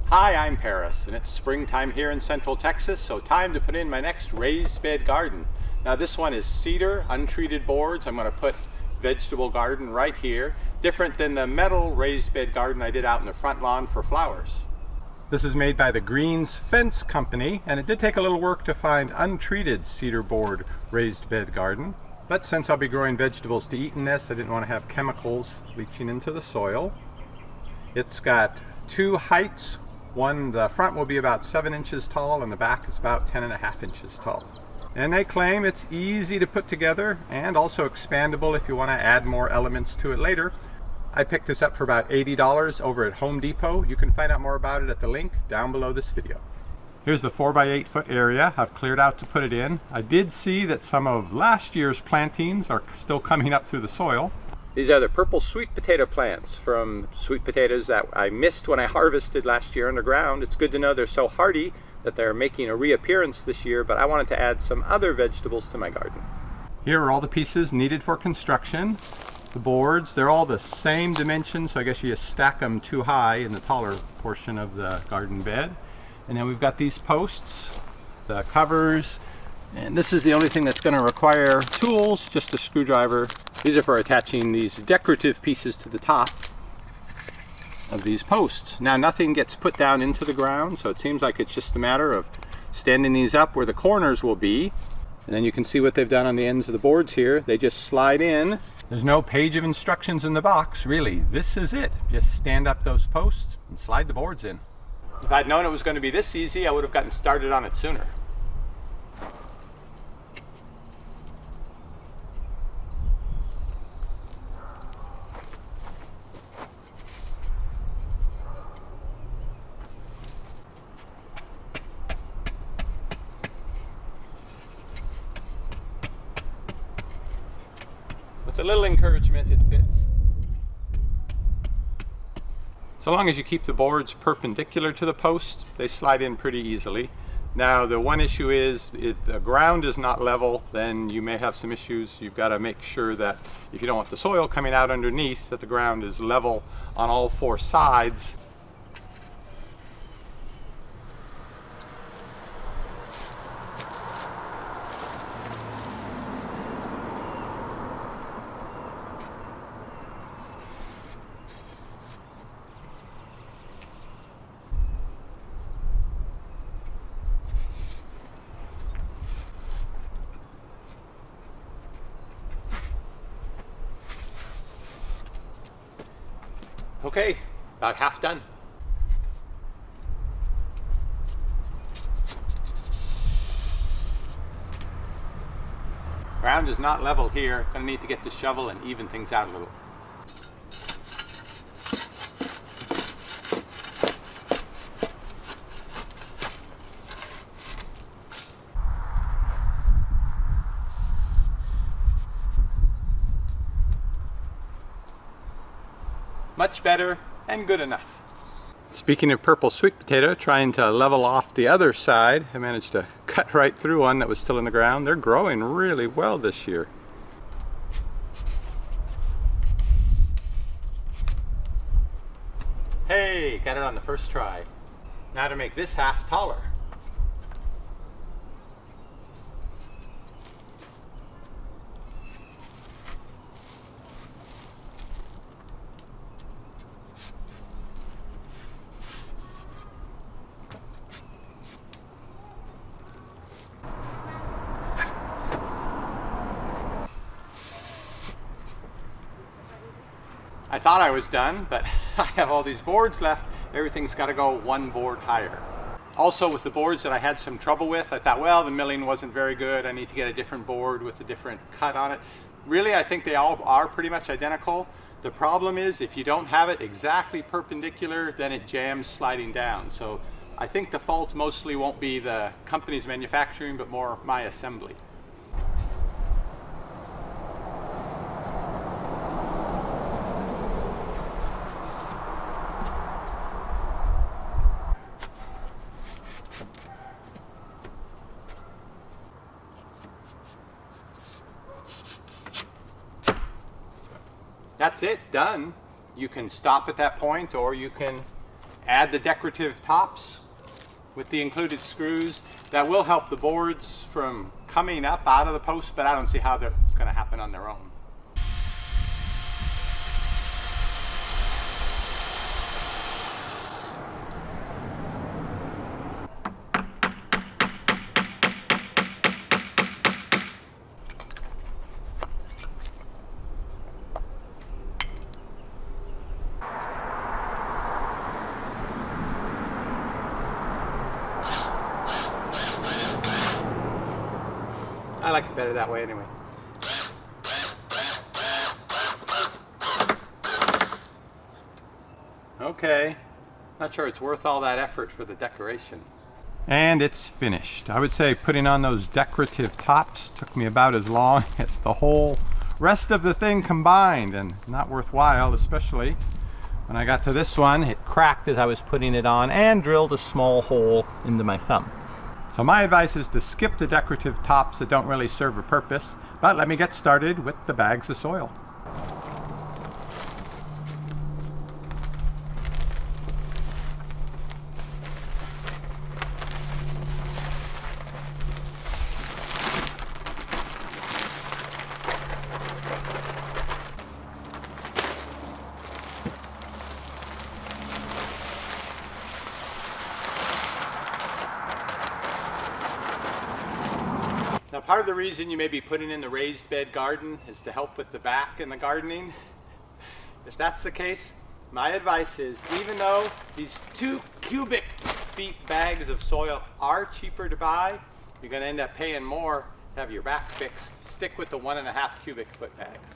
Hi, I'm Paris, and it's springtime here in Central Texas, so time to put in my next raised bed garden. Now this one is cedar, untreated boards. I'm going to put vegetable garden right here, different than the metal raised bed garden I did out in the front lawn for flowers. This is made by the Greens Fence Company, and it did take a little work to find untreated cedar board raised bed garden. But since I'll be growing vegetables to eat in this, I didn't want to have chemicals leaching into the soil. It's got two heights. The front will be about 7 inches tall and the back is about 10.5 inches tall. And they claim it's easy to put together and also expandable if you want to add more elements to it later. I picked this up for about $80 over at Home Depot. You can find out more about it at the link down below this video. Here's the 4x8 foot area I've cleared out to put it in. I did see that some of last year's plantings are still coming up through the soil. These are the purple sweet potato plants from sweet potatoes that I missed when I harvested last year underground. It's good to know they're so hardy that they're making a reappearance this year, but I wanted to add some other vegetables to my garden. Here are all the pieces needed for construction. The boards, they're all the same dimension, so I guess you just stack them too high in the taller portion of the garden bed. And then we've got these posts, the covers, and this is the only thing that's going to require tools, just a screwdriver. These are for attaching these decorative pieces to the top of these posts. Now nothing gets put down into the ground, so it seems like it's just a matter of standing these up where the corners will be. And then you can see what they've done on the ends of the boards here. They just slide in. There's no page of instructions in the box, really. This is it. Just stand up those posts and slide the boards in. If I'd known it was going to be this easy, I would have gotten started on it sooner. With a little encouragement, it fits. So long as you keep the boards perpendicular to the posts, they slide in pretty easily. Now the one issue is if the ground is not level, then you may have some issues. You've got to make sure that if you don't want the soil coming out underneath, that the ground is level on all four sides. Okay, about half done. Ground is not level here. Gonna need to get the shovel and even things out a little. Much better and good enough. Speaking of purple sweet potato, trying to level off the other side, I managed to cut right through one that was still in the ground. They're growing really well this year. Hey, got it on the first try. Now to make this half taller. I thought I was done, but I have all these boards left. Everything's got to go one board higher. Also, with the boards that I had some trouble with, I thought, well, the milling wasn't very good. I need to get a different board with a different cut on it. Really, I think they all are pretty much identical. The problem is if you don't have it exactly perpendicular, then it jams sliding down. So I think the fault mostly won't be the company's manufacturing, but more my assembly. That's it, done. You can stop at that point or you can add the decorative tops with the included screws. That will help the boards from coming up out of the post, but I don't see how that's going to happen on their own. I like it better that way anyway. Okay, not sure it's worth all that effort for the decoration. And it's finished. I would say putting on those decorative tops took me about as long as the whole rest of the thing combined, and not worthwhile, especially when I got to this one. It cracked as I was putting it on and drilled a small hole into my thumb. So my advice is to skip the decorative tops that don't really serve a purpose, but let me get started with the bags of soil. Now, part of the reason you may be putting in the raised bed garden is to help with the back in the gardening. If that's the case, my advice is, even though these 2 cubic feet bags of soil are cheaper to buy, you're going to end up paying more to have your back fixed. Stick with the 1.5 cubic foot bags.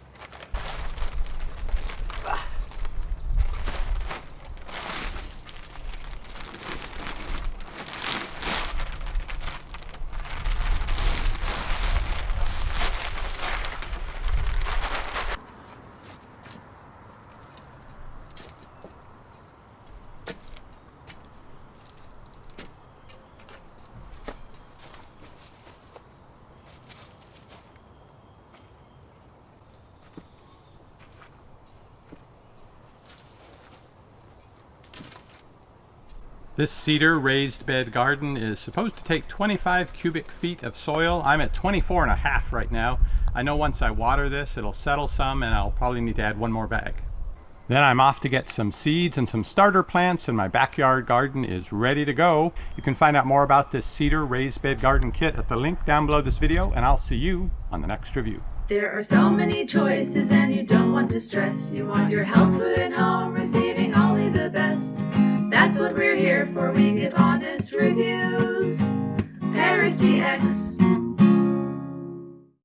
This cedar raised bed garden is supposed to take 25 cubic feet of soil. I'm at 24.5 right now. I know once I water this, it'll settle some, and I'll probably need to add 1 more bag. Then I'm off to get some seeds and some starter plants, and my backyard garden is ready to go. You can find out more about this cedar raised bed garden kit at the link down below this video, and I'll see you on the next review. There are so many choices and you don't want to stress. You want your health food at home, receiving only the best. That's what we're here for, we give honest reviews. parristx.